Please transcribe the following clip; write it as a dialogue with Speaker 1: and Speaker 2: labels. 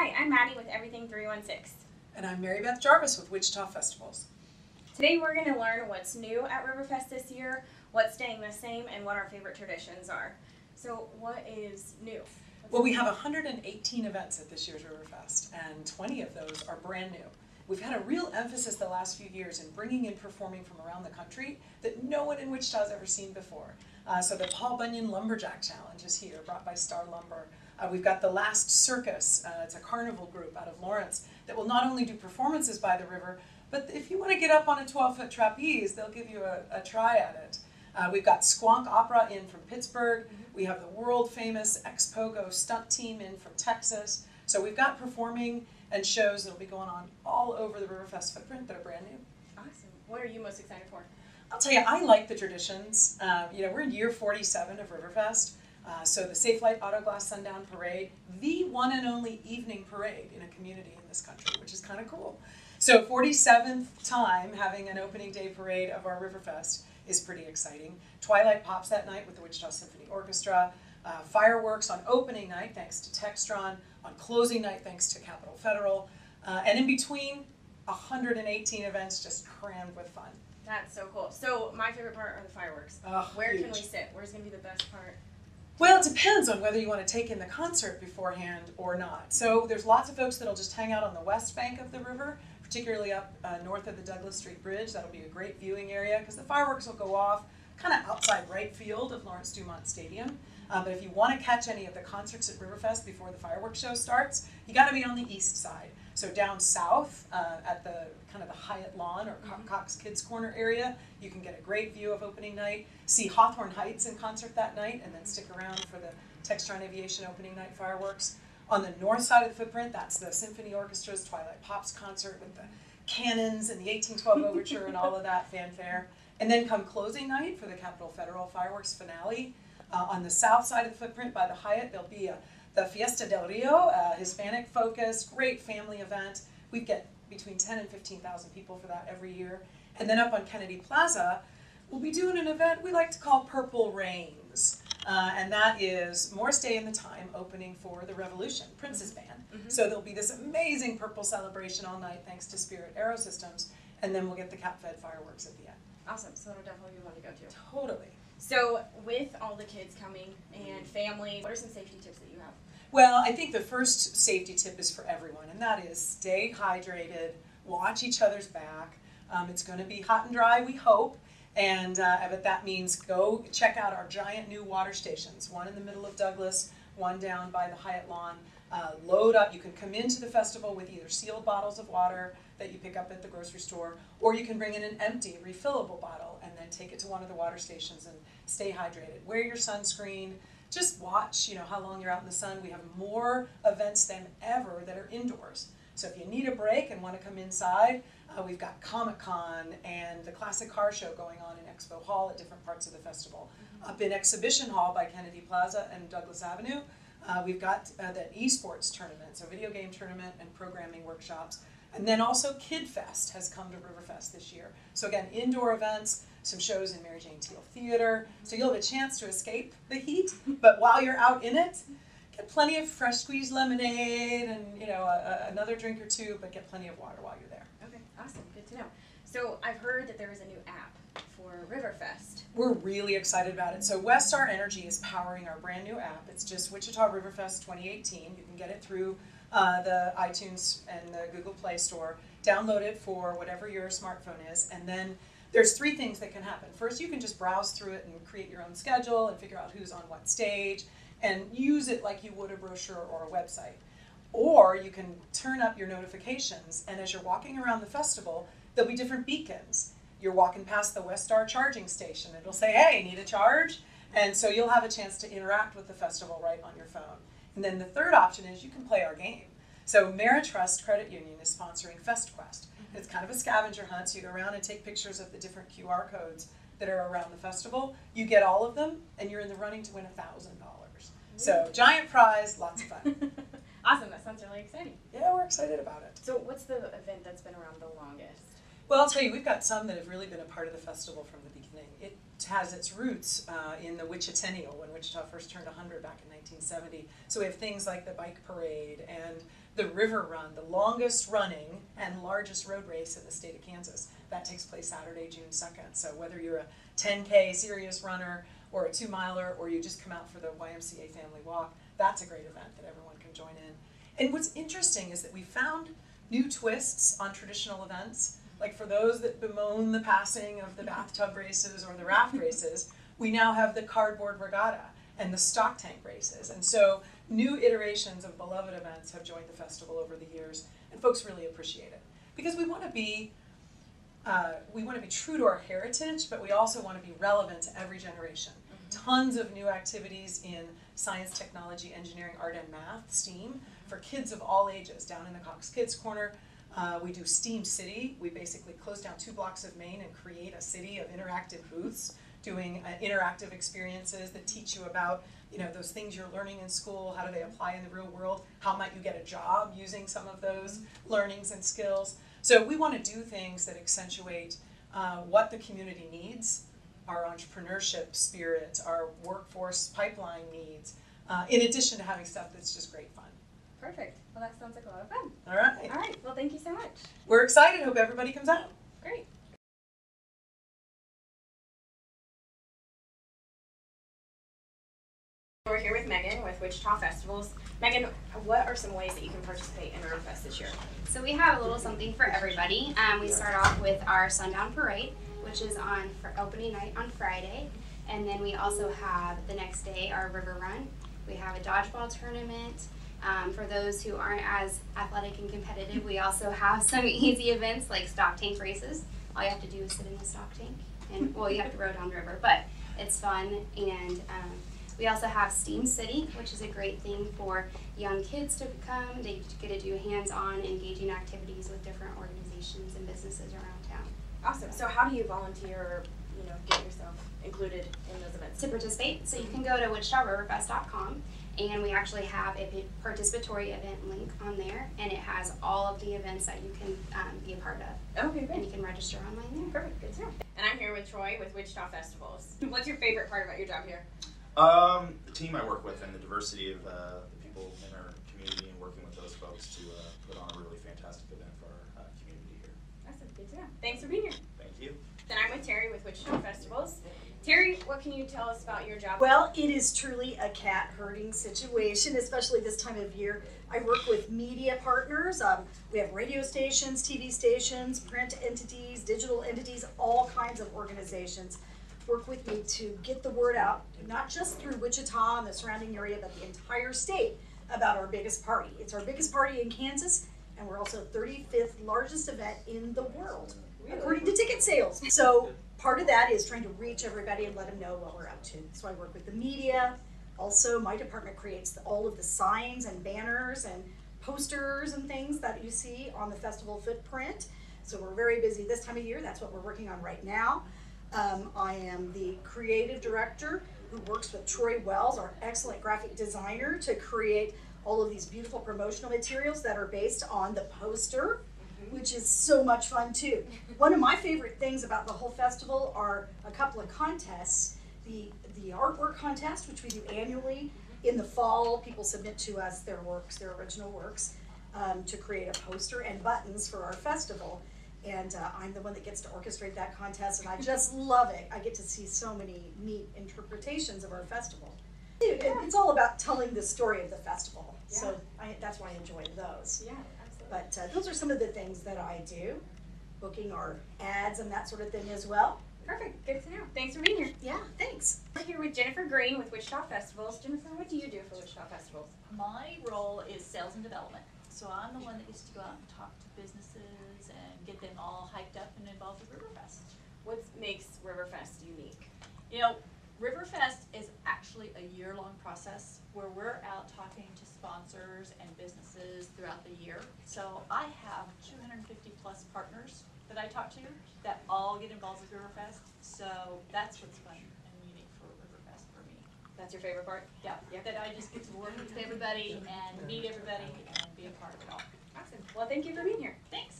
Speaker 1: Hi, I'm Maddie with Everything 316.
Speaker 2: And I'm Beth Jarvis with Wichita Festivals.
Speaker 1: Today we're going to learn what's new at Riverfest this year, what's staying the same, and what our favorite traditions are. So what is new?
Speaker 2: Well, we have 118 events at this year's Riverfest, and 20 of those are brand new. We've had a real emphasis the last few years in bringing in performing from around the country that no one in Wichita has ever seen before. So the Paul Bunyan Lumberjack Challenge is here, brought by Star Lumber. We've got the Last Circus. It's a carnival group out of Lawrence that will not only do performances by the river, but if you want to get up on a 12-foot trapeze, they'll give you a try at it. We've got Squonk Opera in from Pittsburgh. We have the world-famous Ex-Pogo stunt team in from Texas. So we've got performing and shows that will be going on all over the Riverfest footprint that are brand new.
Speaker 1: Awesome. What are you most excited for?
Speaker 2: I'll tell you, I like the traditions. We're in year 47 of Riverfest. So the Safe Light Auto Glass Sundown Parade, the one and only evening parade in a community in this country, which is kind of cool. So 47th time having an opening day parade of our Riverfest is pretty exciting. Twilight pops that night with the Wichita Symphony Orchestra. Fireworks on opening night thanks to Textron. On closing night thanks to Capitol Federal. And in between, 118 events just crammed with fun.
Speaker 1: That's so cool. So my favorite part are the fireworks. Where can we sit? Where's going to be the best part?
Speaker 2: Well, it depends on whether you want to take in the concert beforehand or not. So there's lots of folks that'll just hang out on the west bank of the river, particularly up north of the Douglas Street Bridge. That'll be a great viewing area because the fireworks will go off kind of outside right field of Lawrence Dumont Stadium. But if you want to catch any of the concerts at Riverfest before the fireworks show starts, you got to be on the east side. So down south at the kind of the Hyatt Lawn or Cox Kids Corner area, you can get a great view of opening night, see Hawthorne Heights in concert that night, and then stick around for the Textron Aviation opening night fireworks. On the north side of the footprint, that's the Symphony Orchestra's Twilight Pops concert with the cannons and the 1812 Overture and all of that fanfare. And then come closing night for the Capitol Federal fireworks finale. On the south side of the footprint by the Hyatt, there'll be the Fiesta del Rio, Hispanic-focused, great family event. We get between 10 and 15,000 people for that every year. And then up on Kennedy Plaza, we'll be doing an event we like to call Purple Rains. And that is Morris Day and the Time opening for the Revolution, Prince's band. So there'll be this amazing purple celebration all night thanks to Spirit Aerosystems. And then we'll get the Cap-Fed fireworks at the end.
Speaker 1: Awesome. So it'll definitely be one to go to.
Speaker 2: Totally.
Speaker 1: So with all the kids coming and family, what are some safety tips that you have?
Speaker 2: Well, I think the first safety tip is for everyone, and that is stay hydrated, watch each other's back. It's going to be hot and dry, we hope, and but that means go check out our giant new water stations, one in the middle of Douglas, one down by the Hyatt Lawn. Load up. You can come into the festival with either sealed bottles of water that you pick up at the grocery store, or you can bring in an empty, refillable bottle and then take it to one of the water stations and stay hydrated. Wear your sunscreen. Just watch, how long you're out in the sun. We have more events than ever that are indoors. So if you need a break and want to come inside, we've got Comic-Con and the Classic Car Show going on in Expo Hall at different parts of the festival. Up in Exhibition Hall by Kennedy Plaza and Douglas Avenue, we've got the esports tournament, so video game tournament and programming workshops. And then also Kid Fest has come to Riverfest this year. So again, indoor events, some shows in Mary Jane Teal Theater. So you'll have a chance to escape the heat, but while you're out in it, get plenty of fresh squeezed lemonade and another drink or two, but get plenty of water while you're there.
Speaker 1: Okay, awesome, good to know. So I've heard that there is a new app for Riverfest.
Speaker 2: We're really excited about it. So Westar Energy is powering our brand new app. It's just Wichita Riverfest 2018. You can get it through the iTunes and the Google Play Store. Download it for whatever your smartphone is, and then there's three things that can happen. First, you can just browse through it and create your own schedule and figure out who's on what stage and use it like you would a brochure or a website. Or you can turn up your notifications, and as you're walking around the festival, there'll be different beacons. You're walking past the Westar charging station. It'll say, hey, need a charge? And so you'll have a chance to interact with the festival right on your phone. And then the third option is you can play our game. So Meritrust Credit Union is sponsoring FestQuest. It's kind of a scavenger hunt, so you go around and take pictures of the different QR codes that are around the festival. You get all of them, and you're in the running to win $1,000. So giant prize, lots of fun.
Speaker 1: Awesome, that sounds really exciting.
Speaker 2: Yeah, we're excited about it.
Speaker 1: So what's the event that's been around the longest?
Speaker 2: Well, I'll tell you, we've got some that have really been a part of the festival from the beginning. It has its roots in the Wichitennial, when Wichita first turned 100 back in 1970. So we have things like the bike parade and the River Run, the longest running and largest road race in the state of Kansas. That takes place Saturday, June 2nd. So whether you're a 10K serious runner or a 2-miler, or you just come out for the YMCA family walk, that's a great event that everyone can join in. And what's interesting is that we found new twists on traditional events. Like for those that bemoan the passing of the bathtub races or the raft races, we now have the cardboard regatta and the stock tank races. And so new iterations of beloved events have joined the festival over the years, and folks really appreciate it. Because we want to be true to our heritage, but we also want to be relevant to every generation. Tons of new activities in science, technology, engineering, art, and math, STEAM, for kids of all ages. Down in the Cox Kids Corner, we do STEAM City. We basically close down 2 blocks of Main and create a city of interactive booths, doing interactive experiences that teach you about those things you're learning in school. How do they apply in the real world? How might you get a job using some of those learnings and skills? So we want to do things that accentuate what the community needs, our entrepreneurship spirit, our workforce pipeline needs, in addition to having stuff that's just great fun.
Speaker 1: Perfect. Well, that sounds like a lot of fun.
Speaker 2: All right.
Speaker 1: All right. Well, thank you so much.
Speaker 2: We're excited. Hope everybody comes out.
Speaker 1: Great. We're here with Megan with Wichita Festivals. Megan, what are some ways that you can participate in Riverfest this year?
Speaker 3: So we have a little something for everybody. We start off with our Sundown Parade, which is on for opening night on Friday. And then we also have the next day our River Run. We have a dodgeball tournament. For those who aren't as athletic and competitive, we also have some easy events like stock tank races. All you have to do is sit in the stock tank. And well, you have to row down the river, but it's fun. And we also have STEAM City, which is a great thing for young kids to come. They get to do hands-on, engaging activities with different organizations and businesses around town.
Speaker 1: Awesome. So how do you volunteer or get yourself included in those events?
Speaker 3: To participate, so you can go to wichitariverfest.com, and we actually have a participatory event link on there, and it has all of the events that you can be a part of.
Speaker 1: Okay, great.
Speaker 3: And you can register online there.
Speaker 1: Perfect. Good to know. And I'm here with Troy with Wichita Festivals. What's your favorite part about your job here?
Speaker 4: The team I work with and the diversity of the people in our community, and working with those folks to put on a really fantastic event for our community here.
Speaker 1: Awesome. Good to know. Thanks for being here.
Speaker 4: Thank you.
Speaker 1: Then I'm with Terry with Wichita Festivals. Terry, what can you tell us about your job?
Speaker 5: Well, it is truly a cat herding situation, especially this time of year. I work with media partners. We have radio stations, TV stations, print entities, digital entities, all kinds of organizations work with me to get the word out, not just through Wichita and the surrounding area, but the entire state about our biggest party. It's our biggest party in Kansas, and we're also 35th largest event in the world, according to ticket sales. So part of that is trying to reach everybody and let them know what we're up to. So I work with the media. Also, my department creates all of the signs and banners and posters and things that you see on the festival footprint. So we're very busy this time of year. That's what we're working on right now. I am the creative director who works with Troy Wells, our excellent graphic designer, to create all of these beautiful promotional materials that are based on the poster, which is so much fun too. One of my favorite things about the whole festival are a couple of contests. The artwork contest, which we do annually in the fall. People submit to us their works, their original works, to create a poster and buttons for our festival. And I'm the one that gets to orchestrate that contest, and I just love it. I get to see so many neat interpretations of our festival. It's all about telling the story of the festival, so that's why I enjoy those.
Speaker 1: Yeah, absolutely.
Speaker 5: But those are some of the things that I do, booking our ads and that sort of thing as well.
Speaker 1: Perfect. Good to know. Thanks for being here.
Speaker 5: Yeah, thanks.
Speaker 1: We're here with Jennifer Green with Wichita Festivals. Jennifer, what do you do for Wichita Festivals?
Speaker 6: My role is sales and development. So I'm the one that gets to go out and talk to businesses and get them all hyped up and involved with Riverfest.
Speaker 1: What makes Riverfest unique?
Speaker 6: Riverfest is actually a year-long process where we're out talking to sponsors and businesses throughout the year. So I have 250 plus partners that I talk to that all get involved with Riverfest. So that's what's fun and unique for Riverfest for me.
Speaker 1: That's your favorite part?
Speaker 6: Yeah, that I just get to work with everybody and meet everybody and be a part of it all.
Speaker 1: Awesome. Well, thank you for being here.
Speaker 6: Thanks.